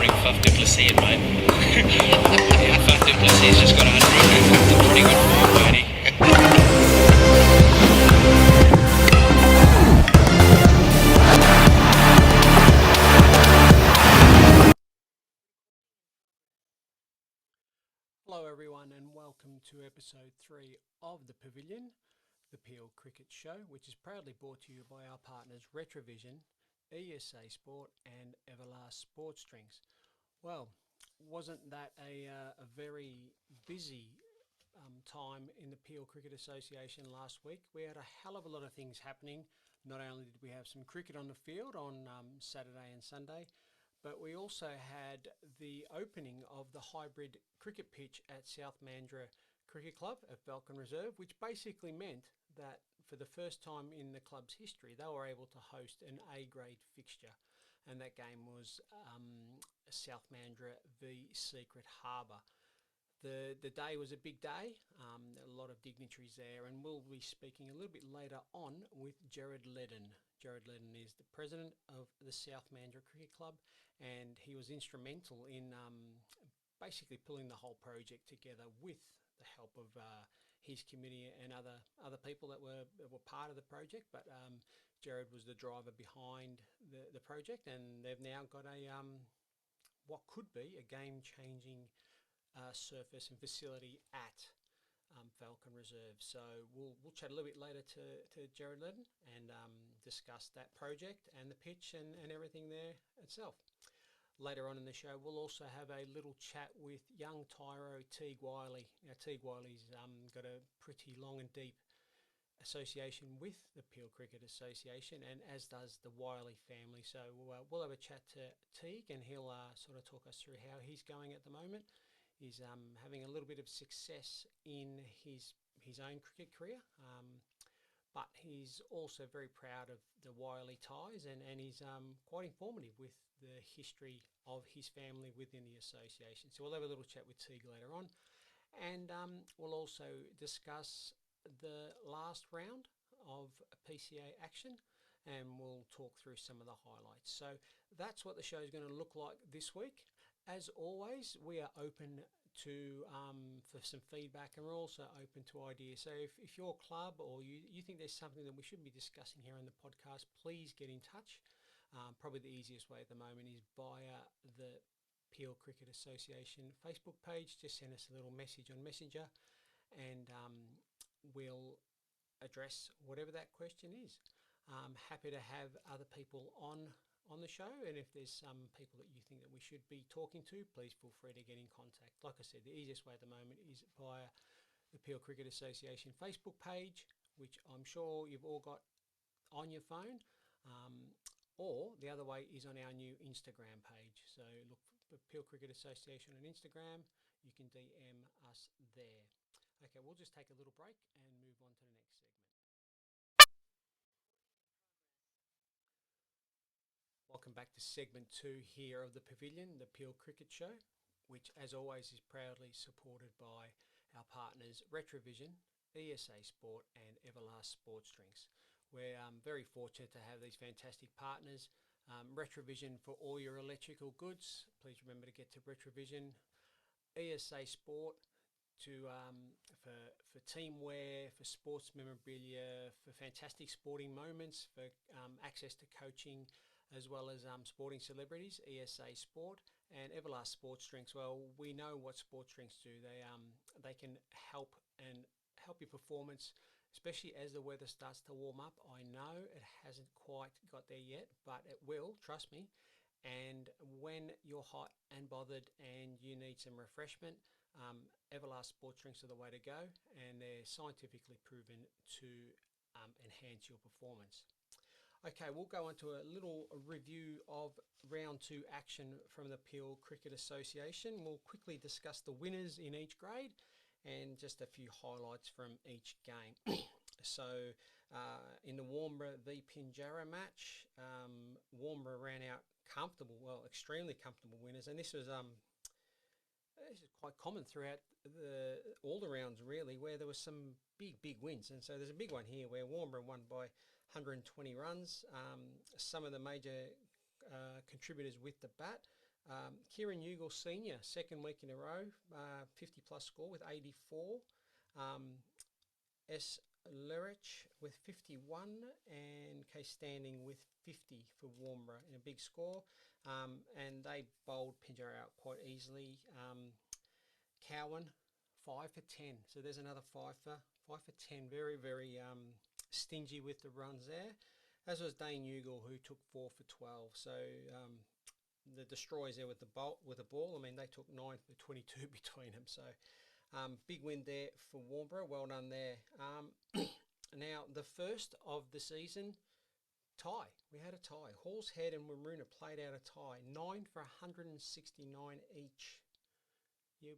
bring Faf du Plessis in, mate. Yeah, Faf du Plessis just got 100 in pretty good form, Bernie. Hello everyone and welcome to episode 3 of The Pavilion, the Peel Cricket Show, which is proudly brought to you by our partners RETRAVISION, ESA Sport and EVERLAST Sports Drinks. Well, wasn't that a very busy time in the Peel Cricket Association last week? We had a hell of a lot of things happening. Not only did we have some cricket on the field on Saturday and Sunday, but we also had the opening of the hybrid cricket pitch at South Mandurah Cricket Club at Falcon Reserve, which basically meant that for the first time in the club's history, they were able to host an A-grade fixture. And that game was South Mandurah v Secret Harbour. The day was a big day, a lot of dignitaries there, and we'll be speaking a little bit later on with Gerrard Leddin. Gerrard Leddin is the president of the South Mandurah Cricket Club, and he was instrumental in basically pulling the whole project together with the help of his committee and other people that were part of the project. But Gerrard was the driver behind the project, and they've now got a what could be a game-changing surface and facility at Falcon Reserve. So we'll chat a little bit later to Gerrard Leddin and discuss that project and the pitch and everything there itself. Later on in the show, we'll also have a little chat with young tyro Teague Wyllie. Now, Teague Wyllie's got a pretty long and deep association with the Peel Cricket Association, and as does the Wyllie family. So we'll have a chat to Teague, and he'll sort of talk us through how he's going at the moment. He's having a little bit of success in his own cricket career, but he's also very proud of the Wyllie ties, and he's quite informative with the history of his family within the association. So we'll have a little chat with Teague later on, and we'll also discuss the last round of PCA action, and we'll talk through some of the highlights. So that's what the show is going to look like this week. As always, we are open to for some feedback, and we're also open to ideas. So if your club or you think there's something that we shouldn't be discussing here on the podcast, please get in touch. Probably the easiest way at the moment is via the Peel Cricket Association Facebook page. Just send us a little message on Messenger, and we'll address whatever that question is. Happy to have other people on the show, and if there's some people that you think that we should be talking to, please feel free to get in contact. Like I said, the easiest way at the moment is via the Peel Cricket Association Facebook page, which I'm sure you've all got on your phone, or the other way is on our new Instagram page. So look for Peel Cricket Association on Instagram. You can DM us there. Okay, we'll just take a little break and move on to the next segment. Welcome back to segment 2 here of the Pavilion, the Peel Cricket Show, which as always is proudly supported by our partners RETRAVISION, ESA Sport and EVERLAST Sports Drinks. We're very fortunate to have these fantastic partners. RETRAVISION for all your electrical goods. Please remember to get to RETRAVISION. ESA Sport to for team wear, for sports memorabilia, for fantastic sporting moments, for access to coaching, as well as sporting celebrities. ESA Sport and EVERLAST Sports Drinks. Well, we know what sports drinks do. They can help your performance, especially as the weather starts to warm up. I know it hasn't quite got there yet, but it will, trust me. And when you're hot and bothered and you need some refreshment, EVERLAST Sports Drinks are the way to go, and they're scientifically proven to enhance your performance. Okay, we'll go on to a little review of round 2 action from the Peel Cricket Association. We'll quickly discuss the winners in each grade and just a few highlights from each game. So in the Warnbro v Pinjarra match, Warnbro ran out extremely comfortable winners, and this is quite common throughout all the rounds really, where there was some big wins. And so there's a big one here where Warnbro won by 120 runs. Some of the major contributors with the bat Kieran Ugal Senior, second week in a row, 50 plus score with 84. S. Lerich with 51 and Case Standing with 50 for Warnbro in a big score. And they bowled Pinjarra out quite easily. Cowan, 5 for 10. So there's another 5 for 10. Very, very stingy with the runs there. As was Dane Ugal, who took 4 for 12. So the destroyers there with the ball. I mean, they took 9 for 22 between them. So big win there for Warnbro. Well done there. Now, the first of the season, tie. We had a tie. Halls Head and Waruna played out a tie. 9 for 169 each. Yeah.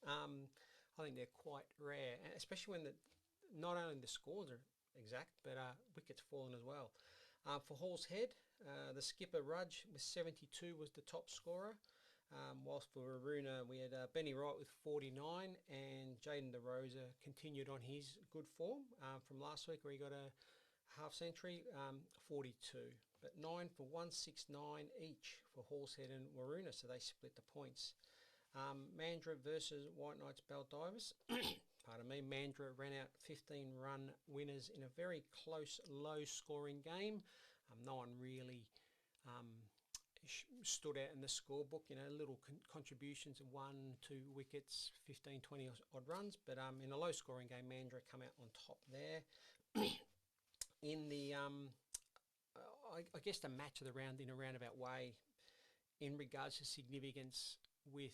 I think they're quite rare, especially when not only the scores are exact, but wickets fallen as well. For Halls Head, the skipper Rudge with 72 was the top scorer. Whilst for Waruna, we had Benny Wright with 49 and Jaden DeRosa continued on his good form from last week where he got a half century, 42. But 9 for 169 each for Halls Head and Waruna, so they split the points. Mandurah versus White Knights Baldivis. Pardon me, Mandurah ran out 15 run winners in a very close, low-scoring game. No one really stood out in the scorebook, little contributions of 1, 2 wickets, 15, 20 odd runs, but in a low-scoring game, Mandurah come out on top there. In the, I guess the match of the round in a roundabout way, in regards to significance with,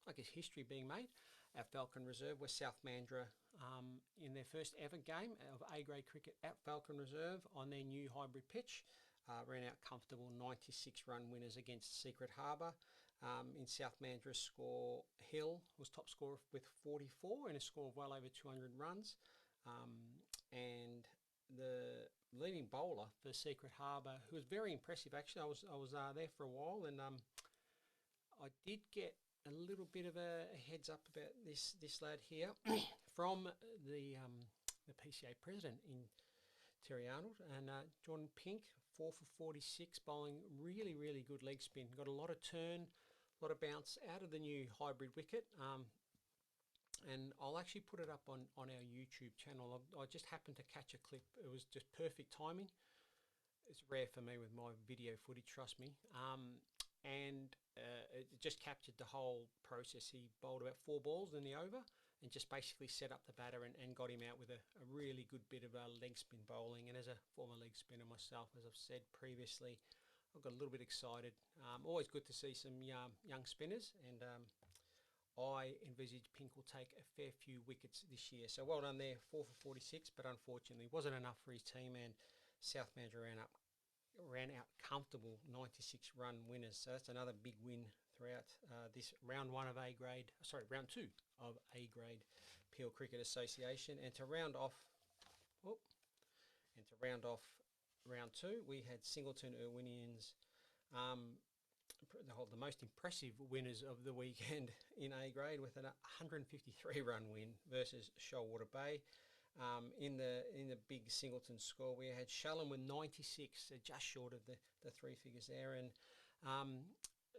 I guess, history being made, our Falcon Reserve were South Mandurah in their first ever game of A-grade cricket at Falcon Reserve on their new hybrid pitch. Ran out comfortable 96 run winners against Secret Harbour. In South Mandurah score, Hill was top scorer with 44 and a score of well over 200 runs. And the leading bowler for Secret Harbour, who was very impressive actually, I was there for a while, and I did get a little bit of a heads up about this lad here from the PCA president in Terry Arnold, and Jordan Pink, 4 for 46, bowling really, really good leg spin. Got a lot of turn, a lot of bounce out of the new hybrid wicket. And I'll actually put it up on our YouTube channel. I just happened to catch a clip. It was just perfect timing. It's rare for me with my video footage, trust me. And it just captured the whole process. He bowled about 4 balls in the over and just basically set up the batter and got him out with a really good bit of leg spin bowling. And as a former leg spinner myself, as I've said previously, I got a little bit excited. Always good to see some young spinners, and I envisage Pink will take a fair few wickets this year. So well done there, 4 for 46, but unfortunately wasn't enough for his team, and South Mandurah ran out comfortable 96 run winners. So that's another big win throughout this round 2 of A-grade Peel Cricket Association. And to round off round 2, we had Singleton Irwinians, the most impressive winners of the weekend in A-grade with a 153 run win versus Shoalwater Bay. In the big Singleton score, we had Shalom with 96, just short of the 3 figures there, and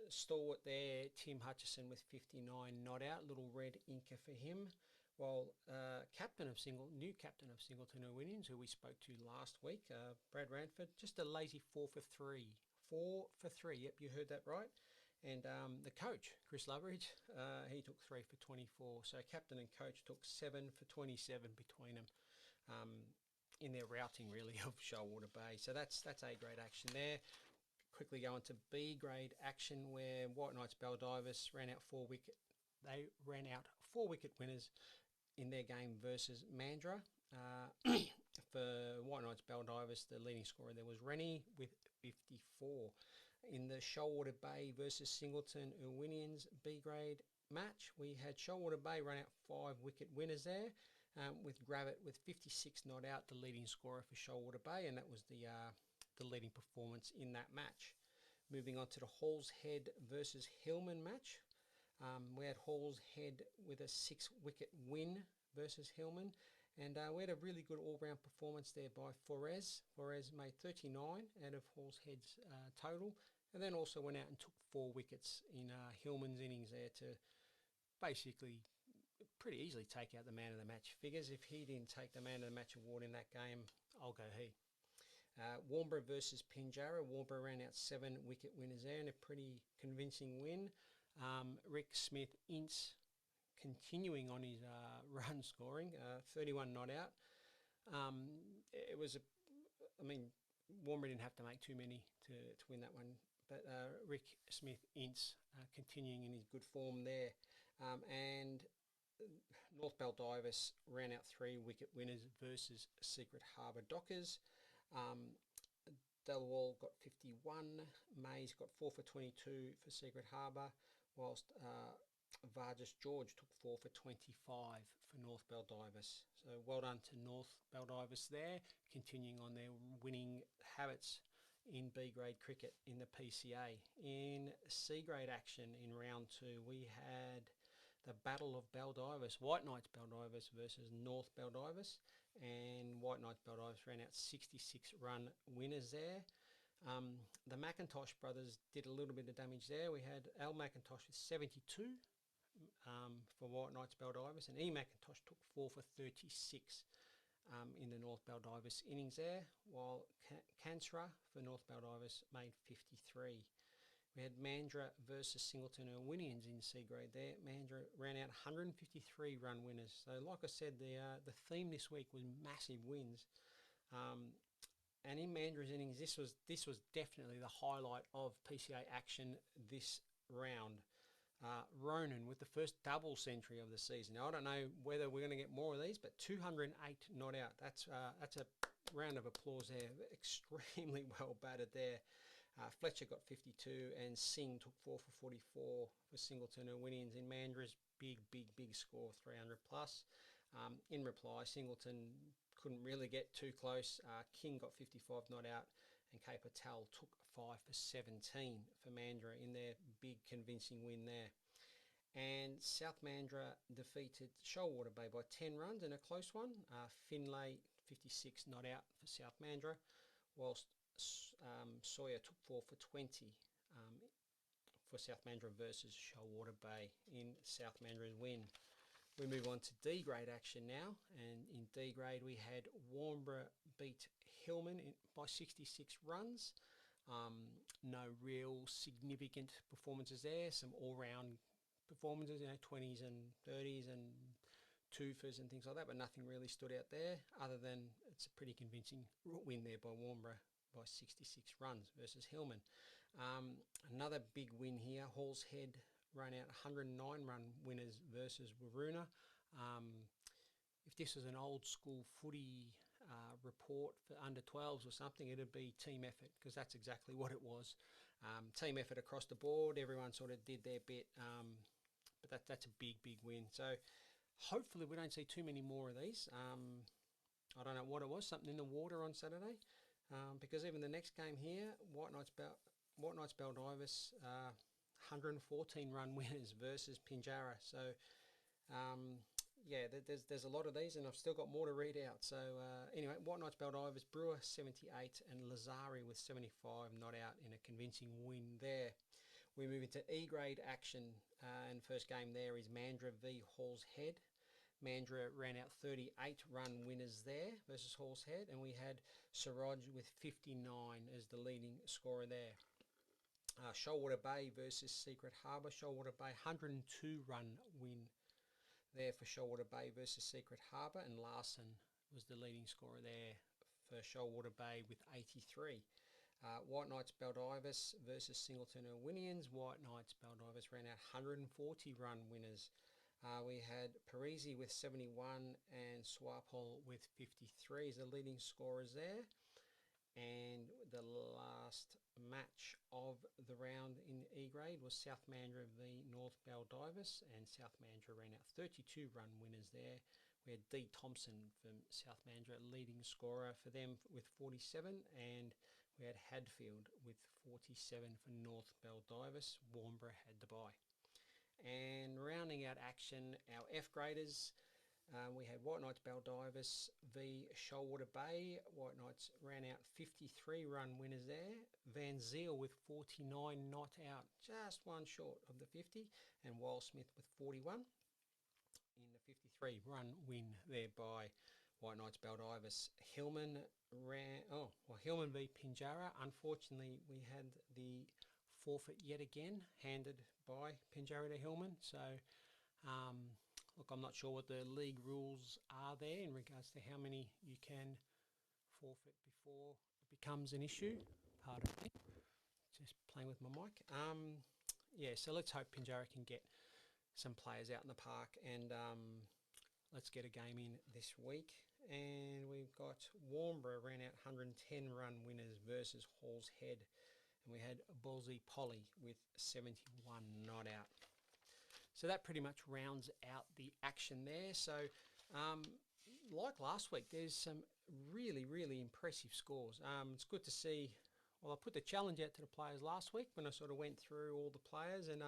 stalwart there, Tim Hutchison with 59, not out, little red inker for him. While new captain of Singleton Irwinians, who we spoke to last week, Brad Ranford, just a lazy 4 for 3. 4 for 3, yep, you heard that right. And the coach, Chris Loveridge, he took 3 for 24. So captain and coach took 7 for 27 between them in their routing, really, of Shoalwater Bay. So that's A-grade action there. Quickly go on to B-grade action, where White Knights Baldivis ran out 4 wicket. They ran out 4 wicket winners in their game versus Mandurah. For White Knights Baldivis, the leading scorer there was Rennie with 54. In the Shoalwater Bay versus Singleton Irwinians B-grade match, we had Shoalwater Bay run out 5 wicket winners there, with Gravett with 56 not out, the leading scorer for Shoalwater Bay, and that was the leading performance in that match. Moving on to the Halls Head versus Hillman match, we had Halls Head with a 6 wicket win versus Hillman, and we had a really good all-round performance there by Forez. Forez made 39 out of Halls Head's total, and then also went out and took 4 wickets in Hillman's innings there to basically pretty easily take out the man of the match figures. If he didn't take the man of the match award in that game, I'll go he. Warnbro versus Pinjarra. Warnbro ran out 7 wicket winners there in a pretty convincing win. Rick Smith-Ince continuing on his run scoring, 31 not out. Warnbro didn't have to make too many to win that one, but Rick Smith-Ince continuing in his good form there. And North Baldivis ran out 3 wicket winners versus Secret Harbour Dockers. Delwall got 51, Mays got 4 for 22 for Secret Harbour, whilst Vargas George took 4 for 25 for North Baldivis. So well done to North Baldivis there, continuing on their winning habits in B grade cricket in the PCA. In C grade action in round 2, we had the Battle of Baldivis, White Knights Baldivis versus North Baldivis, and White Knights Baldivis ran out 66 run winners there. The McIntosh brothers did a little bit of damage there. We had Al McIntosh with 72 for White Knights Baldivis, and E McIntosh took 4 for 36 in the North Baldivis innings there, while Cansra for North Baldivis made 53. We had Mandurah versus Singleton Irwinians in C grade there. Mandurah ran out 153 run winners. So like I said, the theme this week was massive wins. And in Mandurah's innings, this was definitely the highlight of PCA action this round. Ronan with the first double century of the season. Now, I don't know whether we're going to get more of these, but 208 not out. That's a round of applause there. Extremely well batted there. Fletcher got 52 and Singh took 4 for 44 for Singleton Irwinians in Mandurah's big score of 300 plus. In reply, Singleton couldn't really get too close. King got 55 not out, and K Patel took 5 for 17 for Mandurah in their big convincing win there. And South Mandurah defeated Shoalwater Bay by 10 runs in a close one. Finlay 56 not out for South Mandurah, whilst Sawyer took 4 for 20 for South Mandurah versus Shoalwater Bay in South Mandurah's win. We move on to D grade action now, and in D grade we had Warnbro beat Hillman by 66 runs. No real significant performances there, some all-round performances, 20s and 30s and twofers and things like that, but nothing really stood out there other than it's a pretty convincing win there by Warnbro by 66 runs versus Hillman. Another big win here, Hall's Head ran out 109 run winners versus Waroona. If this was an old school footy report for under 12s or something, it'd be team effort, because that's exactly what it was. Team effort across the board, everyone sort of did their bit, but that's a big win. So hopefully we don't see too many more of these. I don't know what it was, something in the water on Saturday, because even the next game here, White Knights Baldivis, 114 run winners versus Pinjarra. So there's a lot of these, and I've still got more to read out. So anyway, White Knights Baldivis, Brewer 78 and Lazari with 75 not out in a convincing win there. We move into E grade action, and first game there is Mandurah v Hall's Head. Mandurah ran out 38 run winners there versus Hall's Head, and we had Siraj with 59 as the leading scorer there. Shoalwater Bay versus Secret Harbour. Shoalwater Bay 102 run win there for Shoalwater Bay versus Secret Harbour, and Larson was the leading scorer there for Shoalwater Bay with 83. White Knights Baldivis versus Singleton Irwinians. White Knights Baldivis ran out 140 run winners. We had Parisi with 71 and Swapol with 53 as the leading scorers there. And the last match of the round in E grade was South Mandurah v North Baldivis, and South Mandurah ran out 32 run winners there. We had D Thompson from South Mandurah leading scorer for them with 47, and we had Hadfield with 47 for North Baldivis. Warnbro had the bye. And rounding out action, our F graders, We had White Knights Baldivis v Shoalwater Bay. White Knights ran out 53 run winners there. Van Zeel with 49 not out, just one short of the 50, and Wild Smith with 41 in the 53 run win there by White Knights Baldivis. Hillman Hillman v Pinjarra. Unfortunately, we had the forfeit yet again handed by Pinjarra to Hillman. So, look, I'm not sure what the league rules are there in regards to how many you can forfeit before it becomes an issue. Pardon me, just playing with my mic. Yeah, so let's hope Pinjarra can get some players out in the park, and let's get a game in this week. And we've got Warnbro ran out 110 run winners versus Hall's Head, and we had Ballsy Polly with 71 not out. So that pretty much rounds out the action there. So like last week, there's some really, really impressive scores. It's good to see. Well, I put the challenge out to the players last week when I sort of went through all the players and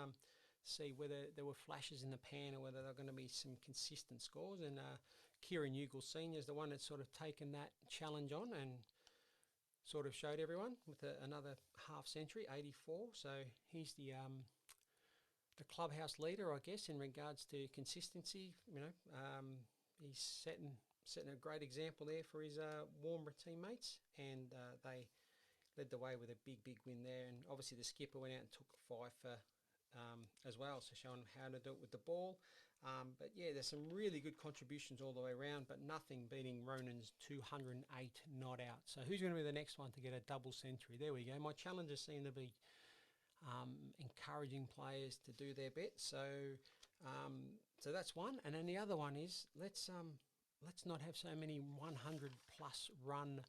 see whether there were flashes in the pan or whether there are going to be some consistent scores. And Kieran Ugle Senior is the one that's sort of taken that challenge on and sort of showed everyone with another half century, 84. So he's the clubhouse leader, I guess, in regards to consistency. He's setting a great example there for his Warnbro teammates, and they led the way with a big win there. And obviously the skipper went out and took 5 for as well, so showing how to do it with the ball. But yeah, there's some really good contributions all the way around, but nothing beating Ronan's 208 not out. So who's going to be the next one to get a double century? There we go. My challenges seem to be encouraging players to do their bit. So so that's one. And then the other one is let's not have so many 100 plus run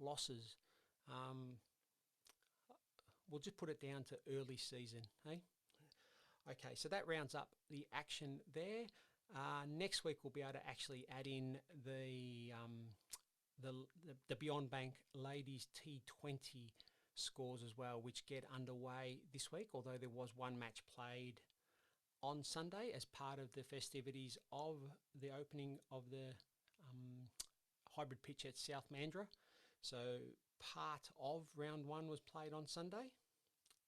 losses. We'll just put it down to early season, hey? Okay, so that rounds up the action there. Next week we'll be able to actually add in the Beyond Bank Ladies T20 scores as well, which get underway this week, although there was one match played on Sunday as part of the festivities of the opening of the hybrid pitch at South Mandurah. So part of round 1 was played on Sunday,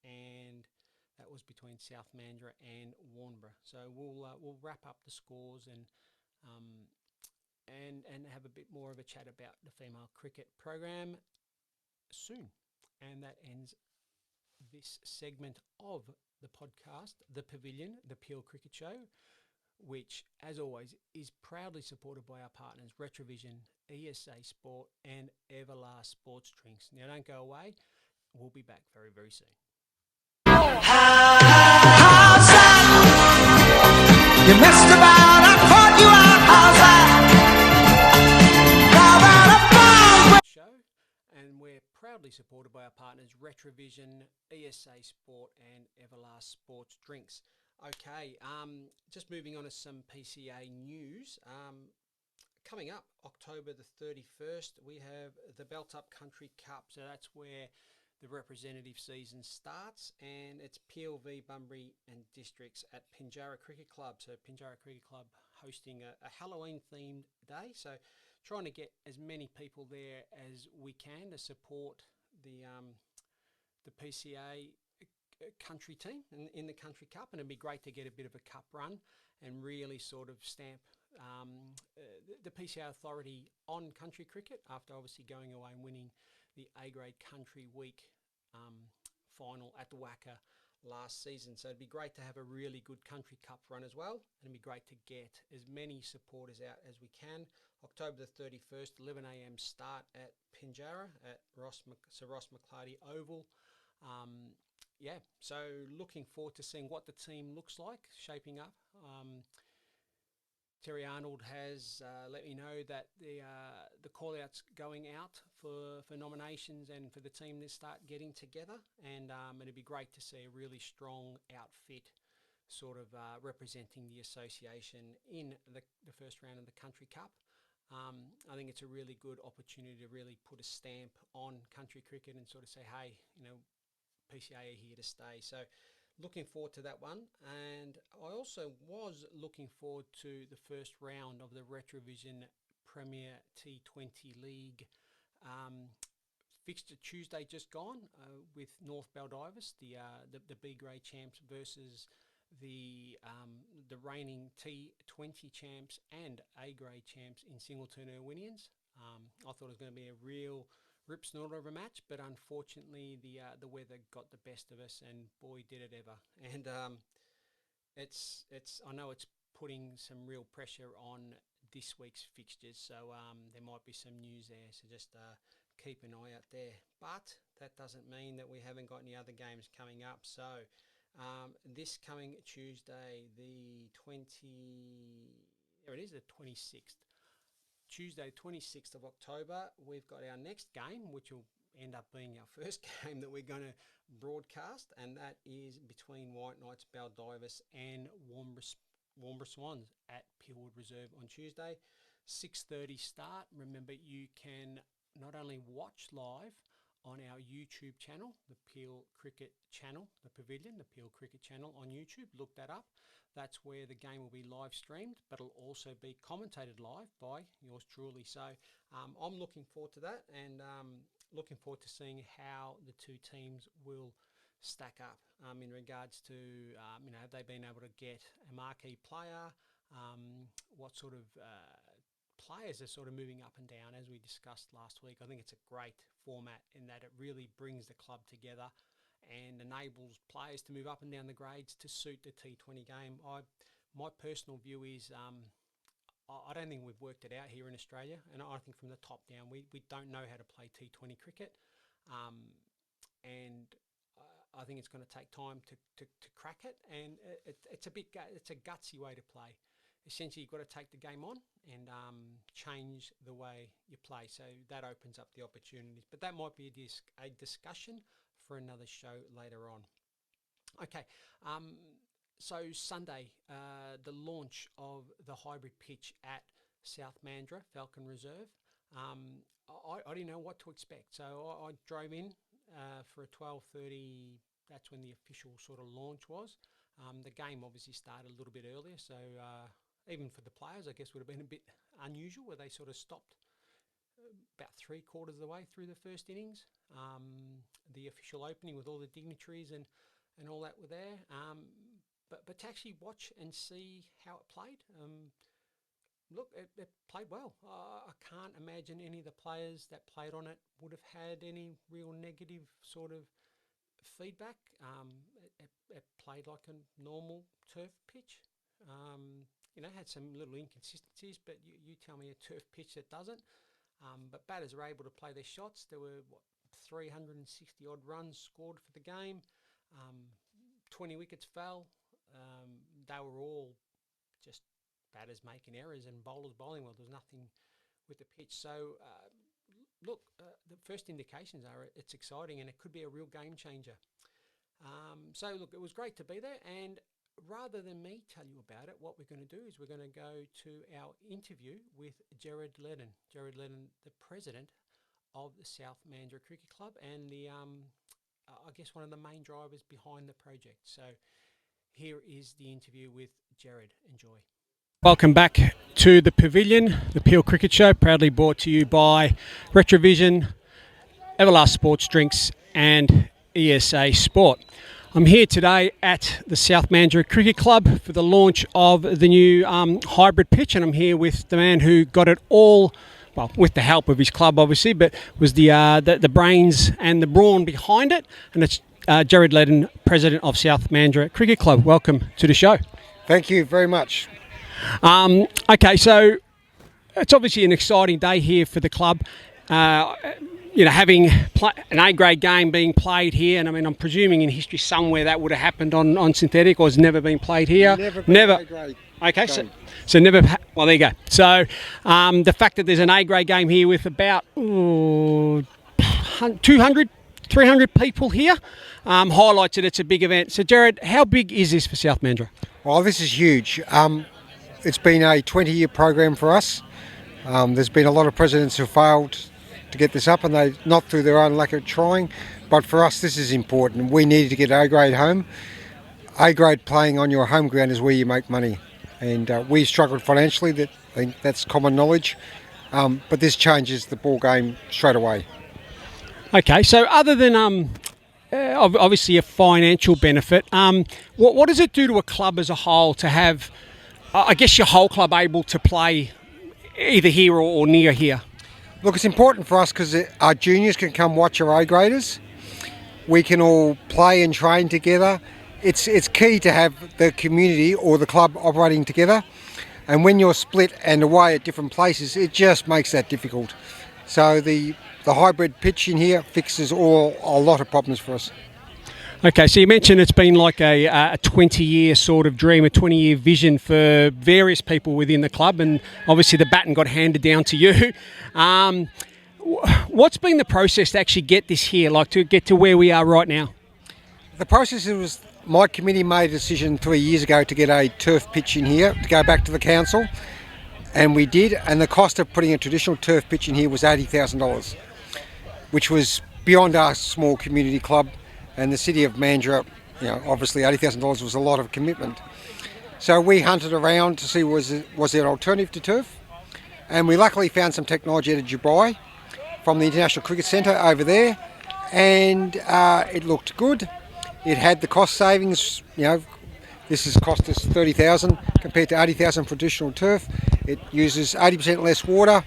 and that was between South Mandurah and Warnbro. So we'll wrap up the scores and have a bit more of a chat about the female cricket program soon. And that ends this segment of the podcast, The Pavilion, the Peel Cricket Show, which, as always, is proudly supported by our partners, RETRAVISION, ESA Sport and EVERLAST Sports Drinks. Now, don't go away. We'll be back very, very soon. You messed about, I caught you out, how's that? Show, and we're proudly supported by our partners RETRAVISION, ESA Sport and EVERLAST Sports Drinks. Okay, just moving on to some PCA news. Coming up, October the 31st, we have the Belt Up Country Cup. So that's where the representative season starts, and it's Peel v Bunbury and Districts at Pinjarra Cricket Club. So Pinjarra Cricket Club hosting a Halloween-themed day. So trying to get as many people there as we can to support the PCA country team in the Country Cup, and it'd be great to get a bit of a cup run and really sort of stamp the PCA authority on country cricket after obviously going away and winning the A-grade country week final at the WACA last season. So it'd be great to have a really good country cup run as well, and it'd be great to get as many supporters out as we can. October the 31st, 11 a.m. start at Pinjarra at Sir Ross McClarty Oval. Yeah, so looking forward to seeing what the team looks like shaping up. Terry Arnold has let me know that the call-out's going out for nominations and for the team to start getting together, and it'd be great to see a really strong outfit sort of representing the association in the first round of the Country Cup. I think it's a really good opportunity to really put a stamp on country cricket and sort of say, hey, PCA are here to stay. So looking forward to that one. And I also was looking forward to the first round of the RETRAVISION Premier T20 League fixture Tuesday just gone with North Baldivis, the B grade champs versus the reigning T20 champs and A grade champs in Singleton Irwinians. I thought it was going to be a real rip snorter of a match, but unfortunately the weather got the best of us, and boy did it ever. And it's I know it's putting some real pressure on this week's fixtures, so there might be some news there, so just keep an eye out there. But that doesn't mean that we haven't got any other games coming up. So this coming Tuesday, the 26th. Tuesday, 26th of October, we've got our next game, which will end up being our first game that we're going to broadcast, and that is between White Knights Baldivis and Warnbro Swans at Peelwood Reserve on Tuesday. 6:30 start. Remember, you can not only watch live on our YouTube channel, the Peel Cricket channel, the Pavilion, the Peel Cricket channel on YouTube. Look that up. That's where the game will be live streamed, but it'll also be commentated live by yours truly. So I'm looking forward to that, and looking forward to seeing how the two teams will stack up in regards to, have they been able to get a marquee player? What sort of players are sort of moving up and down, as we discussed last week. I think it's a great format in that it really brings the club together and enables players to move up and down the grades to suit the T20 game. My personal view is I don't think we've worked it out here in Australia, and I think from the top down we don't know how to play T20 cricket, and I think it's going to take time to crack it, and it's a gutsy way to play. Essentially, you've got to take the game on and change the way you play. So that opens up the opportunities. But that might be a discussion for another show later on. Okay, so Sunday, the launch of the hybrid pitch at South Mandurah Falcon Reserve. I didn't know what to expect. So I drove in for a 12:30. That's when the official sort of launch was. The game obviously started a little bit earlier, so even for the players, I guess would have been a bit unusual, where they sort of stopped about 3/4 of the way through the first innings. The official opening with all the dignitaries and all that were there. But to actually watch and see how it played, look, it played well. I can't imagine any of the players that played on it would have had any real negative sort of feedback. It played like a normal turf pitch. Had some little inconsistencies, but you tell me a turf pitch that doesn't. But batters are able to play their shots. There were 360 odd runs scored for the game. 20 wickets fell. They were all just batters making errors and bowlers bowling well. There was nothing with the pitch. So look, the first indications are it's exciting and it could be a real game changer. So look, it was great to be there, and rather than me tell you about it, what we're going to do is we're going to go to our interview with Gerrard Leddin. Gerrard Leddin, the president of the South Mandurah Cricket Club, and the I guess one of the main drivers behind the project. So here is the interview with Gerrard. Enjoy. Welcome back to the Pavilion, the Peel Cricket Show, proudly brought to you by RETRAVISION, EVERLAST Sports Drinks and ESA Sport. I'm here today at the South Mandurah Cricket Club for the launch of the new hybrid pitch, and I'm here with the man who got it all, well, with the help of his club obviously, but was the brains and the brawn behind it, and it's Gerrard Leddin, president of South Mandurah Cricket Club. Welcome to the show. Thank you very much. Okay, so it's obviously an exciting day here for the club. Having an A-grade game being played here, and I mean, I'm presuming in history somewhere that would have happened on synthetic, or has never been played here. Never. Okay, so never. Well, there you go. So the fact that there's an A-grade game here with about 200, 300 people here highlights that it's a big event. So, Gerrard, how big is this for South Mandurah? Well, this is huge. It's been a 20-year program for us. There's been a lot of presidents who failed to get this up, and they not through their own lack of trying, but for us this is important. We needed to get A grade home. A-grade playing on your home ground is where you make money. And we struggled financially, I think that's common knowledge. But this changes the ball game straight away. Okay, so other than obviously a financial benefit, what does it do to a club as a whole to have, I guess, your whole club able to play either here or near here? Look, it's important for us because our juniors can come watch our A-graders. We can all play and train together. It's key to have the community or the club operating together. And when you're split and away at different places, it just makes that difficult. So the hybrid pitch in here fixes a lot of problems for us. Okay, so you mentioned it's been like a 20-year sort of dream, a 20-year vision for various people within the club, and obviously the baton got handed down to you. What's been the process to actually get this here, like to get to where we are right now? The process was, my committee made a decision 3 years ago to get a turf pitch in here, to go back to the council, and we did, and the cost of putting a traditional turf pitch in here was $80,000, which was beyond our small community club. And the city of Mandurah, obviously $80,000 was a lot of commitment. So we hunted around to see was there an alternative to turf, and we luckily found some technology out of Dubai from the International Cricket Centre over there, and it looked good. It had the cost savings. This has cost us $30,000 compared to $80,000 for traditional turf. It uses 80% less water,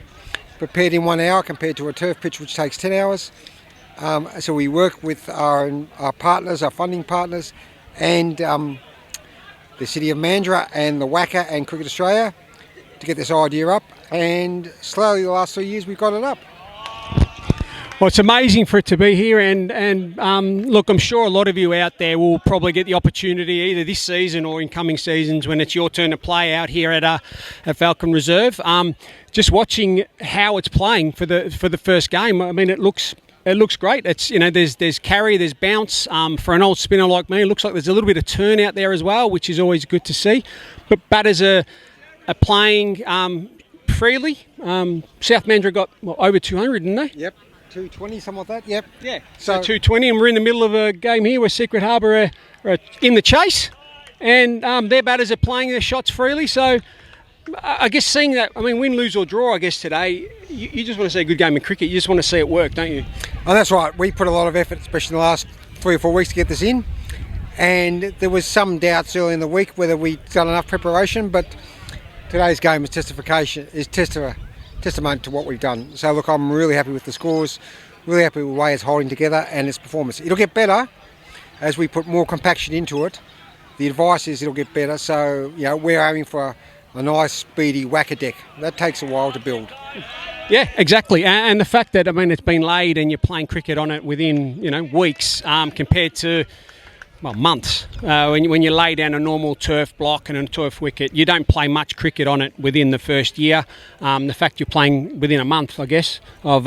prepared in 1 hour compared to a turf pitch which takes 10 hours. So we work with our partners, our funding partners, and the City of Mandurah and the WACA and Cricket Australia to get this idea up. And slowly, the last 3 years, we've got it up. Well, it's amazing for it to be here, and look, I'm sure a lot of you out there will probably get the opportunity either this season or in coming seasons when it's your turn to play out here at Falcon Reserve. Just watching how it's playing for the first game, I mean, it looks great. It's there's carry, there's bounce. For an old spinner like me, it looks like there's a little bit of turn out there as well, which is always good to see. But batters are playing freely. South Mandurah got over 200, didn't they? Yep, 220, something like that. Yep. Yeah. So 220, and we're in the middle of a game here where Secret Harbour are in the chase, and their batters are playing their shots freely. So I guess seeing that, I mean, win, lose or draw, I guess today, you just want to see a good game of cricket. You just want to see it work, don't you? Oh, that's right. We put a lot of effort, especially in the last 3 or 4 weeks, to get this in. And there was some doubts early in the week whether we'd done enough preparation, but today's game is testament to what we've done. So look, I'm really happy with the scores, really happy with the way it's holding together and its performance. It'll get better as we put more compaction into it. The advice is it'll get better. So, we're aiming for a nice, speedy whacker deck. That takes a while to build. Yeah, exactly. And the fact that, I mean, it's been laid and you're playing cricket on it within, weeks compared to, months. When you lay down a normal turf block and a turf wicket, you don't play much cricket on it within the first year. The fact you're playing within a month, I guess, of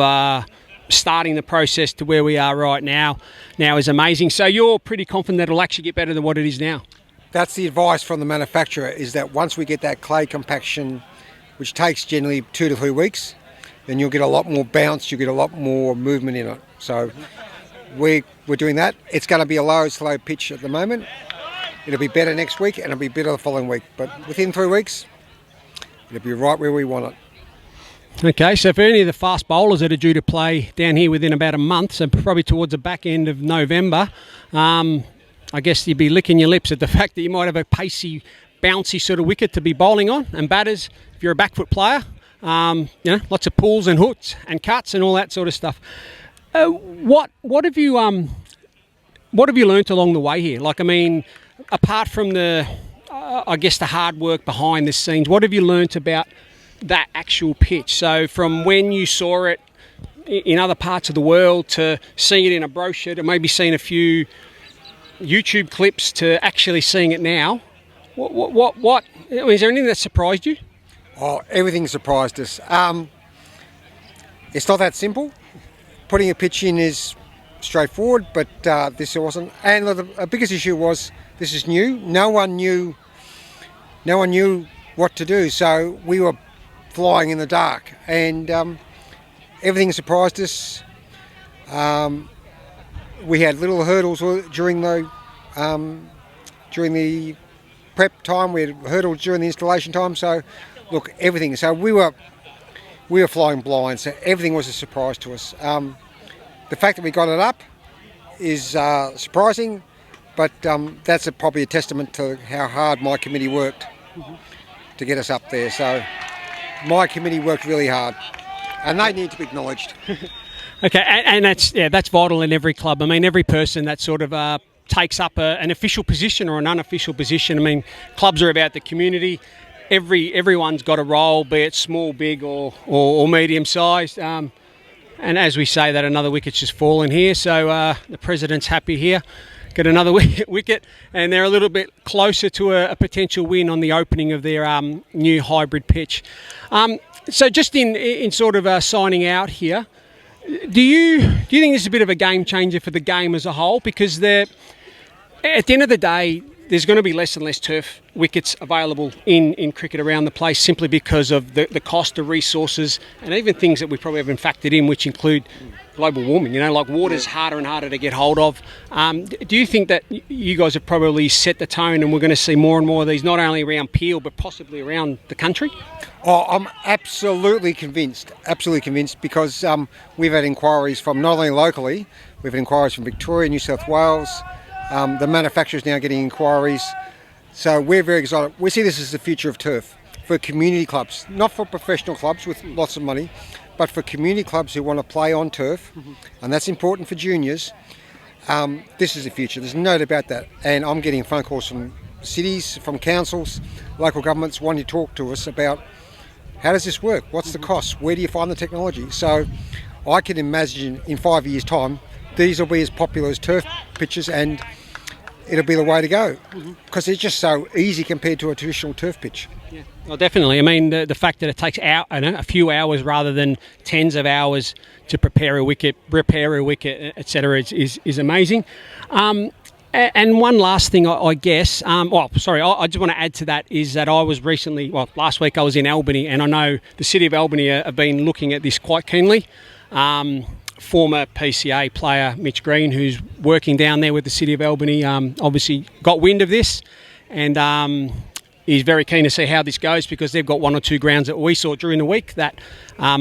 starting the process to where we are right now is amazing. So you're pretty confident that it'll actually get better than what it is now? That's the advice from the manufacturer, is that once we get that clay compaction, which takes generally 2 to 3 weeks, then you'll get a lot more bounce, you'll get a lot more movement in it. So we're doing that. It's going to be a low, slow pitch at the moment. It'll be better next week and it'll be better the following week. But within 3 weeks, it'll be right where we want it. Okay, so for any of the fast bowlers that are due to play down here within about a month, so probably towards the back end of November, I guess you'd be licking your lips at the fact that you might have a pacey, bouncy sort of wicket to be bowling on. And batters, if you're a back foot player, lots of pulls and hooks and cuts and all that sort of stuff. What have you learnt along the way here? Like, I mean, apart from the hard work behind the scenes, what have you learnt about that actual pitch? So from when you saw it in other parts of the world to seeing it in a brochure to maybe seeing a few YouTube clips to actually seeing it now, what is there anything that surprised you? Oh, everything surprised us. It's not that simple. Putting a pitch in is straightforward, but this wasn't. And the biggest issue was this is new. No one knew what to do, so we were flying in the dark, and everything surprised us. We had little hurdles during the during the prep time, we had hurdles during the installation time. So, look, everything. So we were flying blind. So everything was a surprise to us. The fact that we got it up is surprising, but that's probably a testament to how hard my committee worked to get us up there. So my committee worked really hard, and they need to be acknowledged. Okay, and that's vital in every club. I mean, every person that sort of takes up an official position or an unofficial position. I mean, clubs are about the community. Everyone's got a role, be it small, big, or medium sized. And as we say, that another wicket's just fallen here, so the president's happy here. Get another wicket, and they're a little bit closer to a potential win on the opening of their new hybrid pitch. So just in sort of signing out here, do you think this is a bit of a game changer for the game as a whole? Because at the end of the day, there's going to be less and less turf wickets available in cricket around the place, simply because of the cost of resources and even things that we probably haven't factored in, which include global warming. Like water's harder and harder to get hold of. Do you think that you guys have probably set the tone and we're going to see more and more of these, not only around Peel but possibly around the country? Oh, I'm absolutely convinced because we've had inquiries from not only locally, we've had inquiries from Victoria, New South Wales. The manufacturers now getting inquiries. So we're very excited. We see this as the future of turf for community clubs, not for professional clubs with lots of money, but for community clubs who want to play on turf, and that's important for juniors. This is the future, there's no doubt about that. And I'm getting phone calls from cities, from councils, local governments wanting to talk to us about how does this work, what's the cost, where do you find the technology. So I can imagine in 5 years' time, these will be as popular as turf pitches, and it'll be the way to go because it's just so easy compared to a traditional turf pitch. Yeah, well, definitely. I mean, the fact that it takes a few hours rather than tens of hours to prepare a wicket, repair a wicket, etc., is amazing. And one last thing, I guess. I just want to add to that is that I was last week I was in Albany, and I know the City of Albany have been looking at this quite keenly. Former PCA player Mitch Green, who's working down there with the City of Albany, obviously got wind of this, and he's very keen to see how this goes because they've got one or two grounds that we saw during the week that are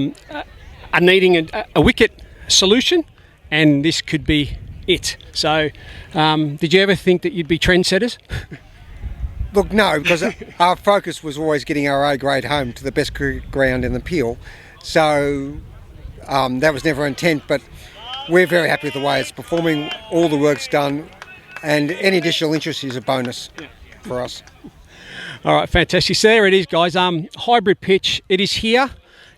needing a wicket solution, and this could be it. So did you ever think that you'd be trendsetters? Look, no, because our focus was always getting our A grade home to the best cricket ground in the Peel. So that was never intent, but we're very happy with the way it's performing. All the work's done, and any additional interest is a bonus for us. All right, fantastic. So there it is, guys. Hybrid pitch. It is here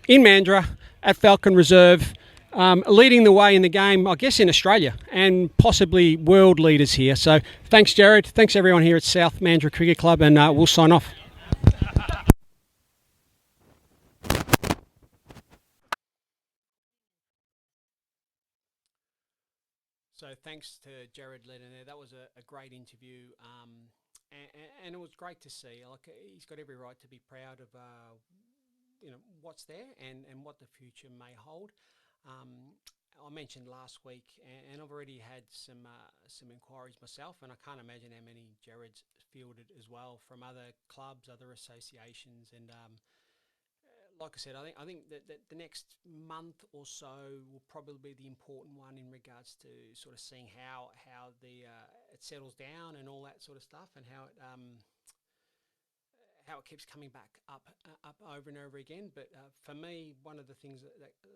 in Mandurah at Falcon Reserve, leading the way in the game, I guess, in Australia and possibly world leaders here. So thanks, Gerrard. Thanks, everyone here at South Mandurah Cricket Club, and we'll sign off. So thanks to Gerrard Leddin there. That was a great interview, and it was great to see. Like, he's got every right to be proud of what's there and what the future may hold. I mentioned last week, and I've already had some inquiries myself, and I can't imagine how many Gerrard's fielded as well from other clubs, other associations, and like I said, I think that the next month or so will probably be the important one in regards to sort of seeing how it settles down and all that sort of stuff, and how it keeps coming back up over and over again. But for me, one of the things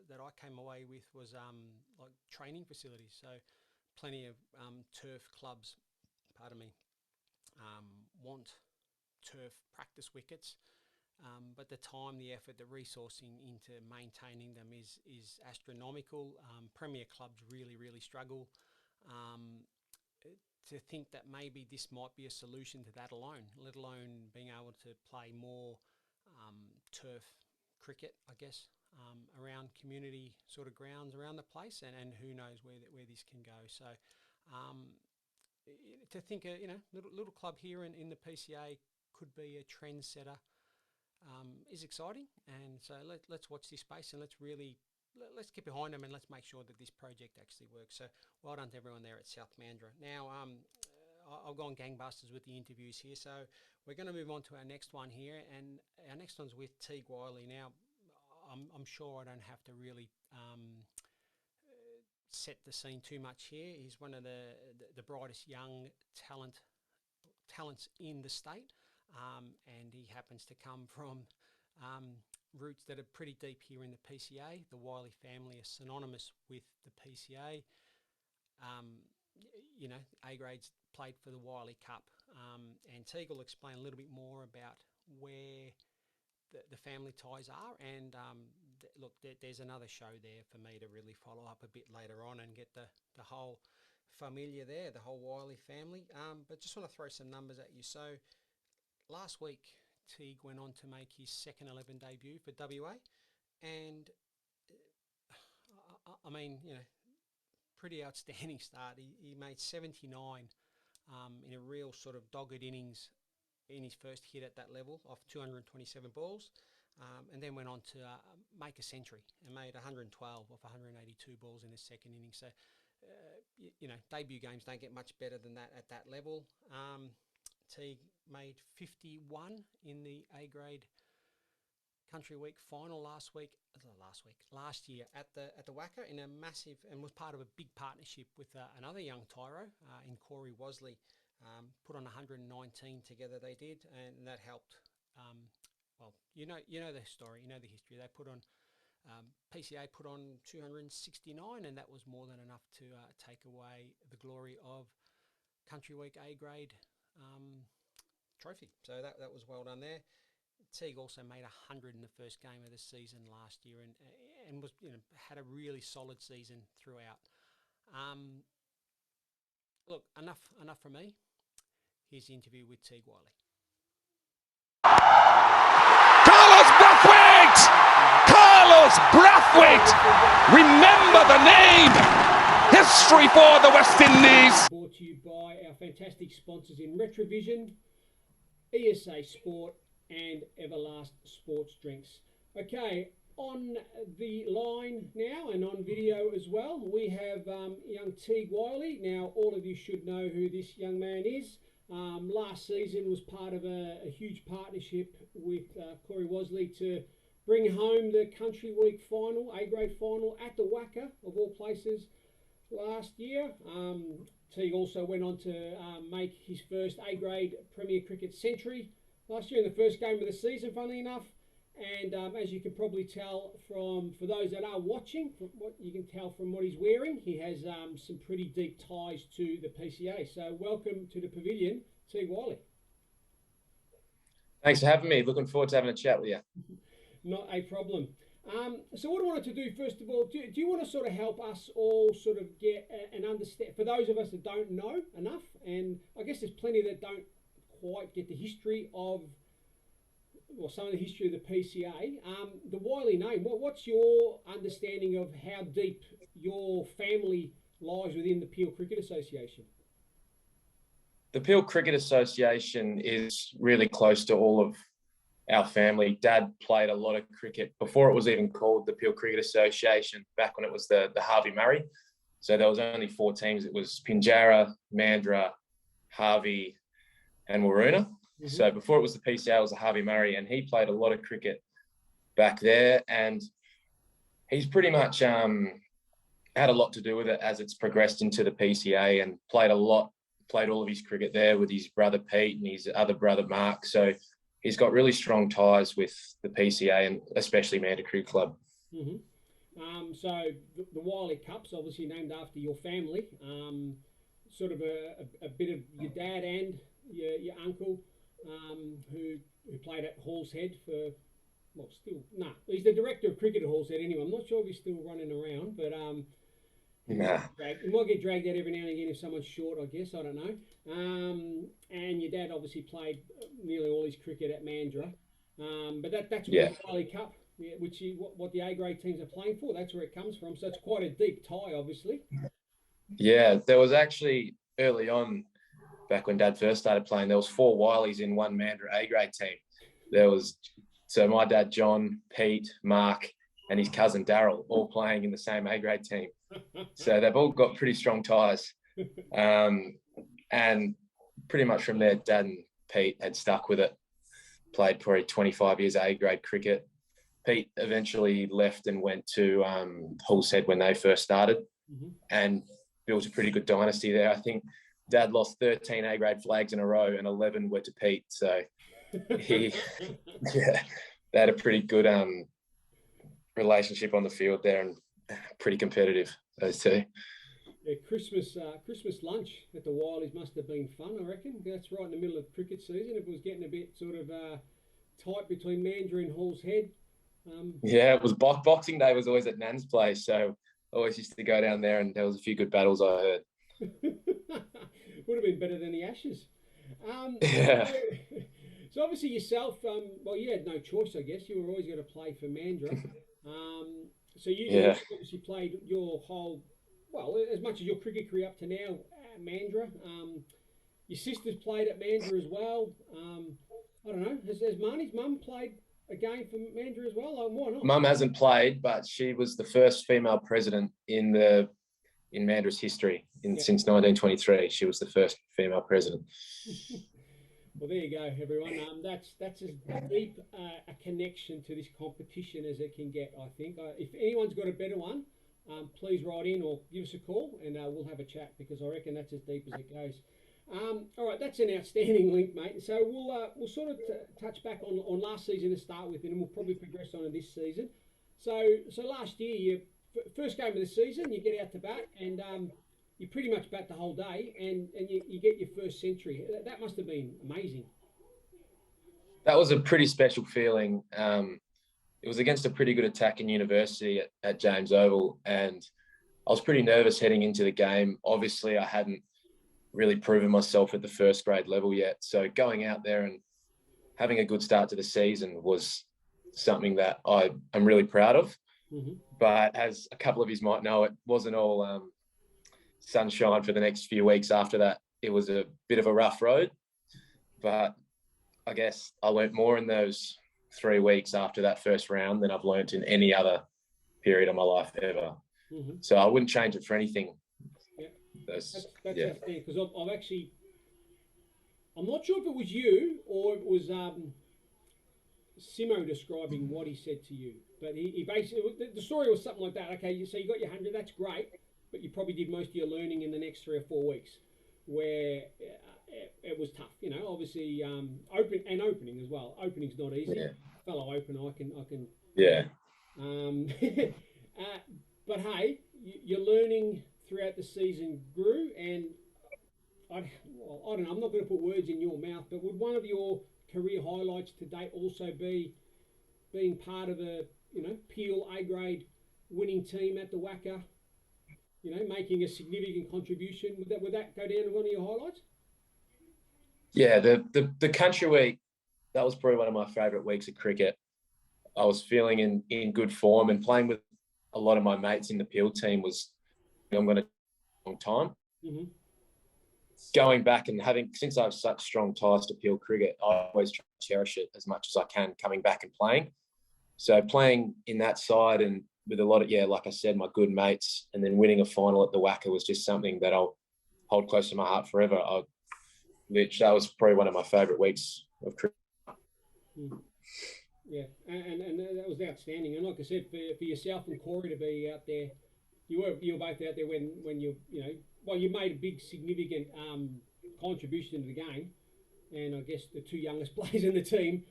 that I came away with was like training facilities. So plenty of turf clubs, want turf practice wickets. But the time, the effort, the resourcing into maintaining them is astronomical. Premier clubs really struggle. To think that maybe this might be a solution to that alone, let alone being able to play more turf cricket, I guess, around community sort of grounds around the place, and who knows where this can go. So to think a little club here in the PCA could be a trendsetter is exciting, and so let's watch this space, and let's get behind them, and let's make sure that this project actually works. So well done to everyone there at South Mandurah. Now I've gone gangbusters with the interviews here. So we're going to move on to our next one here, and our next one's with Teague Wyllie. Now, I'm sure I don't have to really set the scene too much here. He's one of the brightest young talents in the state, and he happens to come from roots that are pretty deep here in the PCA. The Wyllie family is synonymous with the PCA. You know, A grades played for the Wyllie Cup, and Teague will explain a little bit more about where the family ties are. And look, there's another show there for me to really follow up a bit later on and get the whole familia there, the whole Wyllie family. But just want to throw some numbers at you. So last week, Teague went on to make his second 11 debut for WA, and I mean, you know, pretty outstanding start. He made 79 in a real sort of dogged innings in his first hit at that level off 227 balls, and then went on to make a century and made 112 off 182 balls in his second inning. So, you know, debut games don't get much better than that at that level. Teague made 51 in the A grade Country Week final last year at the WACA in a massive, and was part of a big partnership with another young tyro in Corey Wyllie. Put on 119 together they did, and that helped. Well, you know the story, you know the history. They put on PCA put on 269, and that was more than enough to take away the glory of Country Week A grade trophy. So that was well done there. Teague also made 100 in the first game of the season last year, and was, you know, had a really solid season throughout. Look, enough from me. Here's the interview with Teague Wyllie. Carlos Brathwaite! Remember the name! History for the West Indies! Brought to you by our fantastic sponsors in RETRAVISION, ESA Sport, and EVERLAST Sports Drinks. Okay, on the line now and on video as well, we have young Teague Wyllie. Now, all of you should know who this young man is. Last season was part of a huge partnership with Corey Wyllie to bring home the Country Week final, A-grade final at the WACA, of all places, last year. Teague also went on to make his first A-grade Premier Cricket century last year in the first game of the season, funnily enough. And as you can probably tell for those that are watching, from what you can tell from what he's wearing, he has some pretty deep ties to the PCA. So welcome to the Pavilion, Teague Wyllie. Thanks for having me. Looking forward to having a chat with you. Not a problem. So what I wanted to do, first of all, do you want to sort of help us all sort of get an understand, for those of us that don't know enough, and I guess there's plenty that don't quite get the history of, well, some of the history of the PCA. The Wyllie name, what's your understanding of how deep your family lies within the Peel Cricket Association? The Peel Cricket Association is really close to all of our family. Dad played a lot of cricket before it was even called the Peel Cricket Association, back when it was the Harvey Murray. So there was only 4 teams. It was Pinjarra, Mandurah, Harvey and Waroona. Mm-hmm. So before it was the PCA, it was the Harvey Murray, and he played a lot of cricket back there, and he's pretty much had a lot to do with it as it's progressed into the PCA, and played all of his cricket there with his brother Pete and his other brother Mark. So he's got really strong ties with the PCA and especially Mandurah Cricket Club. Mm-hmm. So the Wyllie Cup's obviously named after your family. Sort of a bit of your dad and your uncle, who played at Hall's Head for, well, he's the director of cricket at Hall's Head anyway. I'm not sure if he's still running around, but he might get dragged out every now and again if someone's short, I guess. I don't know. And your dad obviously played nearly all his cricket at Mandurah. But that's where the Wyllie Cup, which is what the A-grade teams are playing for, that's where it comes from. So it's quite a deep tie, obviously. Yeah, there was actually early on, back when Dad first started playing, there was 4 Wylies in one Mandurah A-grade team. So my dad, John, Pete, Mark, and his cousin Daryl, all playing in the same A-grade team. So they've all got pretty strong ties. And pretty much from there, Dad and Pete had stuck with it. Played probably 25 years A-grade cricket. Pete eventually left and went to Halls Head when they first started, and built a pretty good dynasty there. I think Dad lost 13 A-grade flags in a row and 11 were to Pete. So they had a pretty good relationship on the field there, and pretty competitive, those two. Yeah, Christmas lunch at the Wylies must have been fun, I reckon. That's right in the middle of cricket season. It was getting a bit sort of tight between Mandurah and Halls Head. Yeah, it was Boxing Day was always at Nan's place, so I always used to go down there, and there was a few good battles I heard. Would have been better than the Ashes. Yeah. So obviously yourself, well, you had no choice, I guess. You were always going to play for Mandurah. So you obviously played your whole, well, as much as your cricket career up to now at Mandurah. Your sister's played at Mandurah as well. I don't know, has Marnie's mum played a game for Mandurah as well? Like, why not? Mum hasn't played, but she was the first female president in Mandurah's history since 1923. She was the first female president. Well, there you go, everyone. That's as deep a connection to this competition as it can get, I think. If anyone's got a better one, please write in or give us a call, and we'll have a chat, because I reckon that's as deep as it goes. All right, that's an outstanding link, mate. So we'll sort of touch back on last season to start with, and then we'll probably progress on to this season. So last year, your first game of the season, you get out to bat, and you pretty much bat the whole day, and you get your first century. That must have been amazing. That was a pretty special feeling. It was against a pretty good attack in University at James Oval, and I was pretty nervous heading into the game. Obviously, I hadn't really proven myself at the first grade level yet. So going out there and having a good start to the season was something that I'm really proud of. But as a couple of you might know, it wasn't all sunshine for the next few weeks after that. It was a bit of a rough road, but I guess I learnt more in those 3 weeks after that first round than I've learnt in any other period of my life ever. So I wouldn't change it for anything. That's because I've actually, I'm not sure if it was you or it was Simo describing what he said to you, but he basically, the story was something like that. Okay, so you got your 100, that's great, but you probably did most of your learning in the next 3 or 4 weeks, where it was tough. You know, obviously opening as well. Opening's not easy. Fellow opener, I can. Yeah. But hey, your learning throughout the season grew, and I don't know, I'm not going to put words in your mouth, but would one of your career highlights to date also be being part of a Peel A-grade winning team at the WACA, making a significant contribution? Would that go down to one of your highlights? Yeah, the country week, that was probably one of my favourite weeks of cricket. I was feeling in good form, and playing with a lot of my mates in the Peel team was, I'm going to long time. Going back and since I have such strong ties to Peel cricket, I always try to cherish it as much as I can, coming back and playing. So playing in that side and with a lot of, like I said, my good mates, and then winning a final at the WACA was just something that I'll hold close to my heart forever. That was probably one of my favourite weeks of cricket. Yeah, and that was outstanding. And like I said, for yourself and Corey to be out there, you were both out there when you made a big significant contribution to the game, and I guess the two youngest players in the team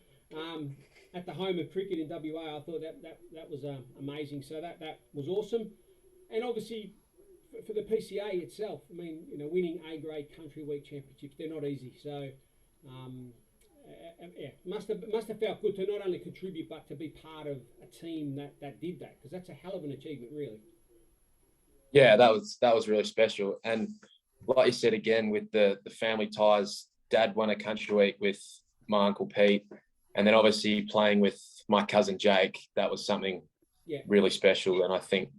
at the home of cricket in WA. I thought that was amazing. So that was awesome, and obviously for the PCA itself, I mean, winning A-grade country week championships, they're not easy. So must have felt good to not only contribute but to be part of a team that did that, because that's a hell of an achievement, really. Yeah, that was really special. And like you said, again, with the family ties, Dad won a country week with my Uncle Pete, and then obviously playing with my cousin Jake, that was something really special. And I think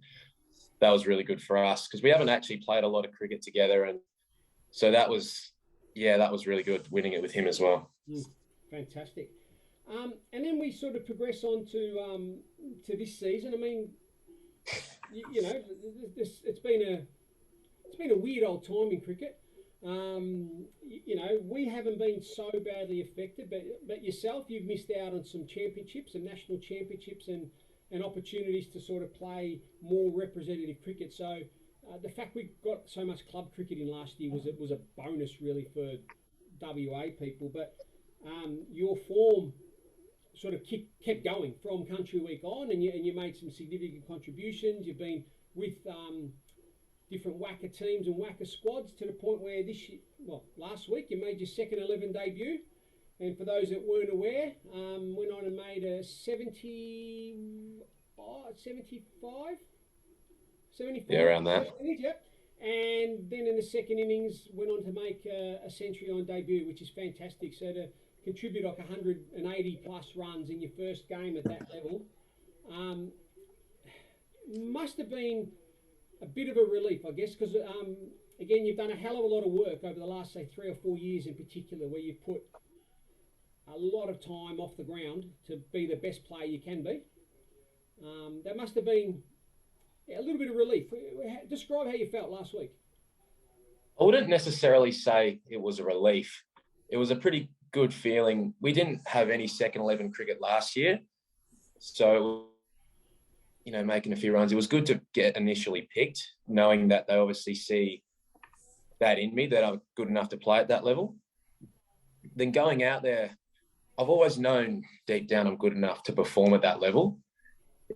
that was really good for us, because we haven't actually played a lot of cricket together. And so that was really good, winning it with him as well. Fantastic. And then we sort of progress on to this season. I mean, it's been a weird old time in cricket. We haven't been so badly affected, but yourself, you've missed out on some championships, some national championships, and opportunities to sort of play more representative cricket. So the fact we got so much club cricket in last year was a bonus really for WA people. But your form sort of kept going from Country Week on, and you made some significant contributions. You've been with different WACA teams and WACA squads to the point where last week you made your second 11 debut. And for those that weren't aware, went on and made a 75? Yeah, around that. Yep. And then in the second innings, went on to make a century on debut, which is fantastic. So to contribute like 180 plus runs in your first game at that level must have been a bit of a relief, I guess, because again, you've done a hell of a lot of work over the last, say, 3 or 4 years in particular, where you've put a lot of time off the ground to be the best player you can be. That must have been a little bit of relief. Describe how you felt last week. I wouldn't necessarily say it was a relief. It was a pretty good feeling. We didn't have any second 11 cricket last year, so making a few runs. It was good to get initially picked, knowing that they obviously see that in me, that I'm good enough to play at that level. Then going out there, I've always known deep down I'm good enough to perform at that level.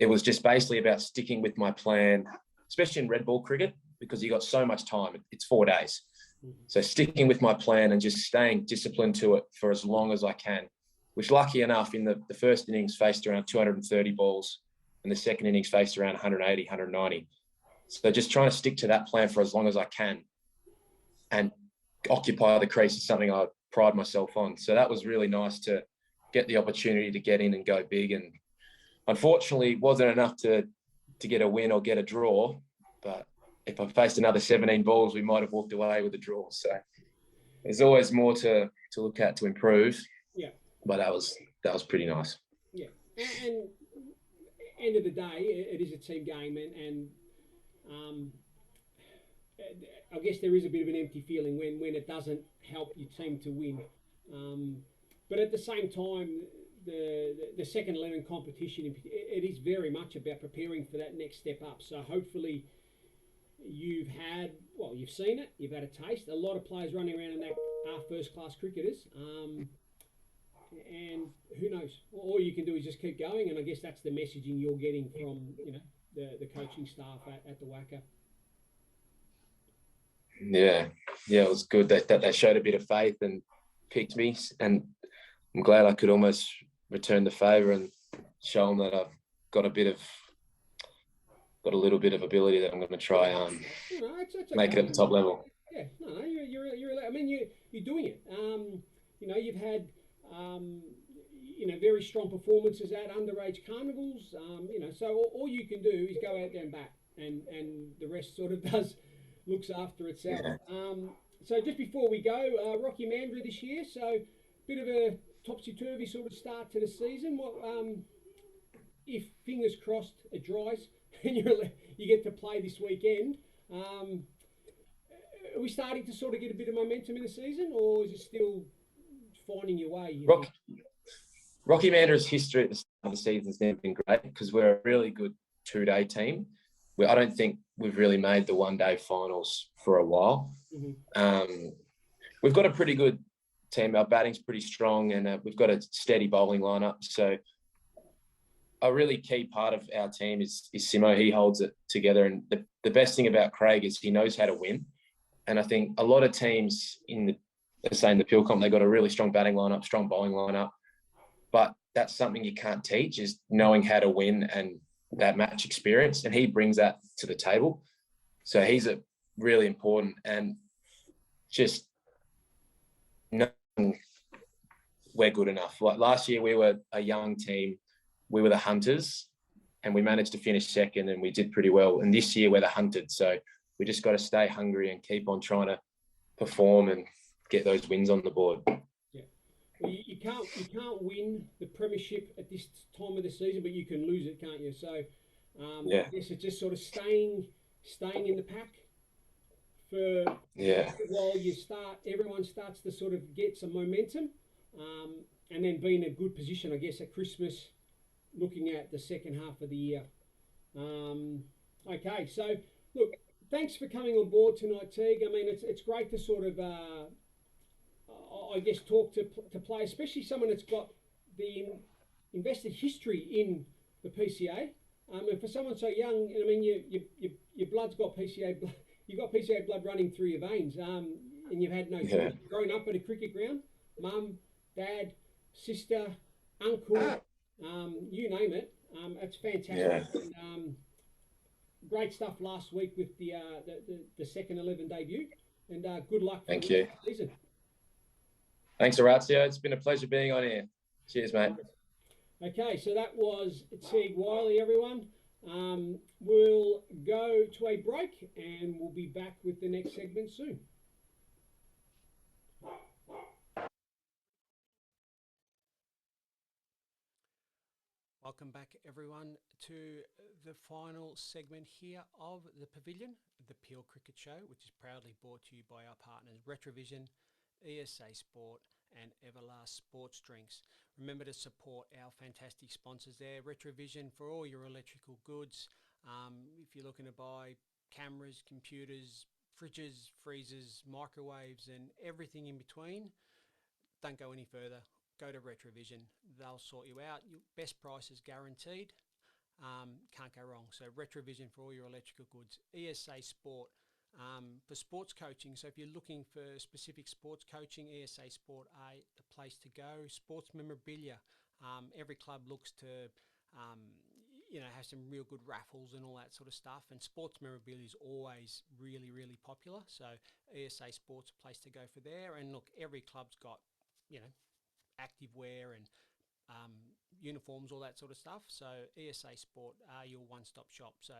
It was just basically about sticking with my plan, especially in red ball cricket, because you got so much time. It's 4 days. So sticking with my plan and just staying disciplined to it for as long as I can, which lucky enough in the first innings faced around 230 balls and the second innings faced around 180, 190. So just trying to stick to that plan for as long as I can and occupy the crease is something I pride myself on. So that was really nice to get the opportunity to get in and go big. And unfortunately, it wasn't enough to get a win or get a draw. But if I faced another 17 balls, we might have walked away with a draw. So there's always more to look at to improve. Yeah. But that was pretty nice. Yeah. And end of the day, it is a team game, and I guess there is a bit of an empty feeling when it doesn't help your team to win. But at the same time, the second 11 competition, it is very much about preparing for that next step up. So hopefully you've seen it, you've had a taste. A lot of players running around in that are first-class cricketers. And who knows? All you can do is just keep going, and I guess that's the messaging you're getting from the coaching staff at the WACA. Yeah, it was good that they showed a bit of faith and picked me, and I'm glad I could almost return the favour and show them that I've got a little bit of ability that I'm going to try it's make it at the top level. Yeah, you're I mean, you're doing it. You've had very strong performances at underage carnivals. So all you can do is go out there and bat, and the rest sort of looks after itself. Yeah. So just before we go, Rocky Mandurah this year, so bit of a topsy-turvy sort of start to the season. What if, fingers crossed, it dries and you get to play this weekend? Are we starting to sort of get a bit of momentum in the season, or is it still finding your way? Rocky Mandurah's history at the start of the season has never been great because we're a really good 2-day team. I don't think we've really made the 1-day finals for a while. Mm-hmm. We've got a pretty good team. Our batting's pretty strong, and we've got a steady bowling lineup. So a really key part of our team is Simo. He holds it together. And the best thing about Craig is he knows how to win. And I think a lot of teams in the Peel Comp, they've got a really strong batting lineup, strong bowling lineup. But that's something you can't teach, is knowing how to win and that match experience. And he brings that to the table. So he's really important, and just knowing we're good enough. Like last year, we were a young team. We were the hunters, and we managed to finish second, and we did pretty well. And this year, we're the hunted. So we just got to stay hungry and keep on trying to perform and get those wins on the board. Yeah, well, you can't win the premiership at this time of the season, but you can lose it, can't you? So I guess it's just sort of staying in the pack, for Yeah. while everyone starts to sort of get some momentum, and then be in a good position, I guess, at Christmas, looking at the second half of the year. Okay, so look, thanks for coming on board tonight, Teague. I mean, it's great to sort of, I guess, talk to play, especially someone that's got the invested history in the PCA. And for someone so young, I mean, your blood's got PCA blood. You've got PCA blood running through your veins, and you've had no choice. Growing up at a cricket ground, mum, dad, sister, uncle, you name it. It's fantastic. Yeah. And, great stuff last week with the second 11 debut, and good luck for Thank the you. season. Thanks, Horatio. It's been a pleasure being on here. Cheers, mate. Okay, so that was Teague Wyllie, everyone. We'll go to a break and we'll be back with the next segment soon. Welcome back, everyone, to the final segment here of the Pavilion, the Peel Cricket Show, which is proudly brought to you by our partners RETRAVISION, ESA Sport and EVERLAST Sports Drinks. Remember to support our fantastic sponsors there, RETRAVISION, for all your electrical goods. If you're looking to buy cameras, computers, fridges, freezers, microwaves and everything in between, don't go any further. Go to RETRAVISION. They'll sort you out. Your best price is guaranteed. Can't go wrong. So RETRAVISION for all your electrical goods. ESA Sport for sports coaching. So if you're looking for specific sports coaching, ESA Sport are the place to go. Sports memorabilia. Every club looks to have some real good raffles and all that sort of stuff. And sports memorabilia is always really, really popular. So ESA Sport's a place to go for there. And look, every club's got, active wear and uniforms, all that sort of stuff. So ESA Sport are your one-stop shop. So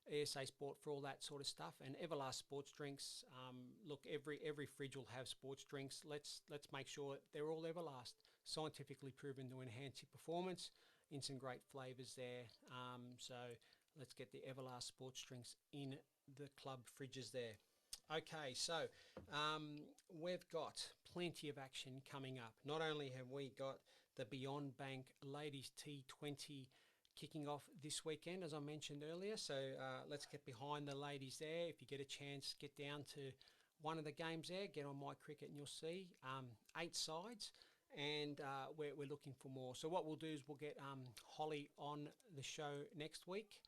ESA Sport for all that sort of stuff. And EVERLAST Sports Drinks. Look, every fridge will have sports drinks. Let's make sure they're all EVERLAST, scientifically proven to enhance your performance in some great flavours there. So let's get the EVERLAST Sports Drinks in the club fridges there. Okay, so we've got plenty of action coming up. Not only have we got the Beyond Bank Ladies T20 kicking off this weekend, as I mentioned earlier, so let's get behind the ladies there. If you get a chance, get down to one of the games there, get on My Cricket and you'll see 8 sides, and we're looking for more. So what we'll do is we'll get Holly on the show next week.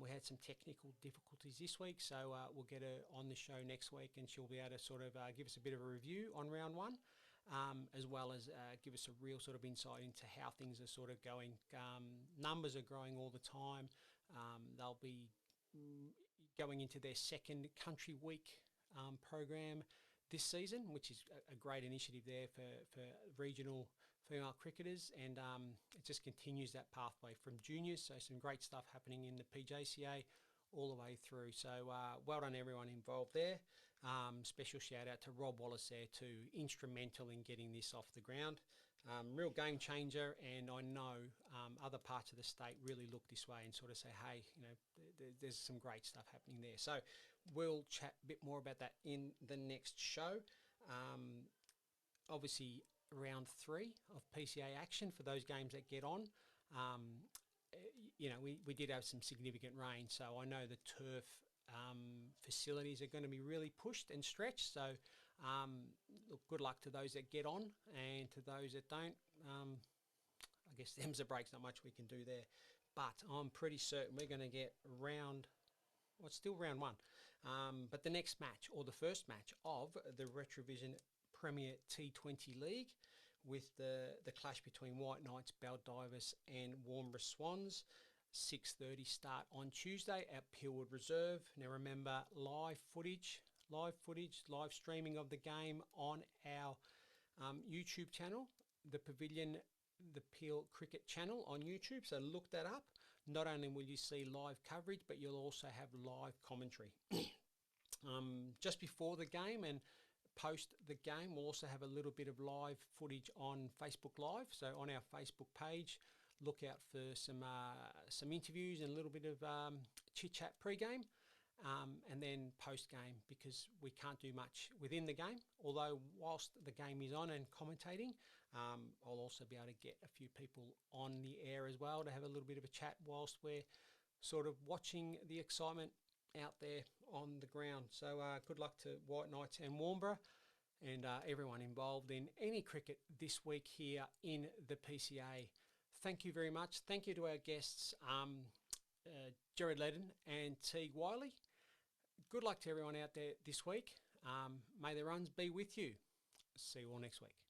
We had some technical difficulties this week, so we'll get her on the show next week, and she'll be able to sort of give us a bit of a review on round one, as well as give us a real sort of insight into how things are sort of going. Numbers are growing all the time. They'll be going into their second country week program this season, which is a great initiative there for regional female cricketers, and it just continues that pathway from juniors. So some great stuff happening in the PJCA all the way through. So well done everyone involved there. Special shout out to Rob Wallace there too, instrumental in getting this off the ground. Real game changer, and I know other parts of the state really look this way and sort of say, hey, there's some great stuff happening there. So we'll chat a bit more about that in the next show. Obviously, round 3 of PCA action for those games that get on. We did have some significant rain, so I know the turf facilities are going to be really pushed and stretched. So look, good luck to those that get on, and to those that don't, I guess them's the breaks, not much we can do there. But I'm pretty certain we're going to get it's still round 1. But the next match, or the first match of the RETRAVISION Premier T20 League, with the clash between White Knights, Baldivis and Warnborough Swans. 6:30 start on Tuesday at Pillwood Reserve. Now remember, live streaming of the game on our YouTube channel, the Pavilion, the Peel Cricket channel on YouTube. So look that up. Not only will you see live coverage, but you'll also have live commentary. Just before the game and post the game, we'll also have a little bit of live footage on Facebook Live. So on our Facebook page, look out for some interviews and a little bit of chit chat pre-game. and then post-game, because we can't do much within the game. Although whilst the game is on and commentating, I'll also be able to get a few people on the air as well to have a little bit of a chat whilst we're sort of watching the excitement out there on the ground. So good luck to White Knights and Warnbro and everyone involved in any cricket this week here in the PCA. Thank you very much. Thank you to our guests, Gerrard Leddin and Teague Wyllie. Good luck to everyone out there this week. May the runs be with you. See you all next week.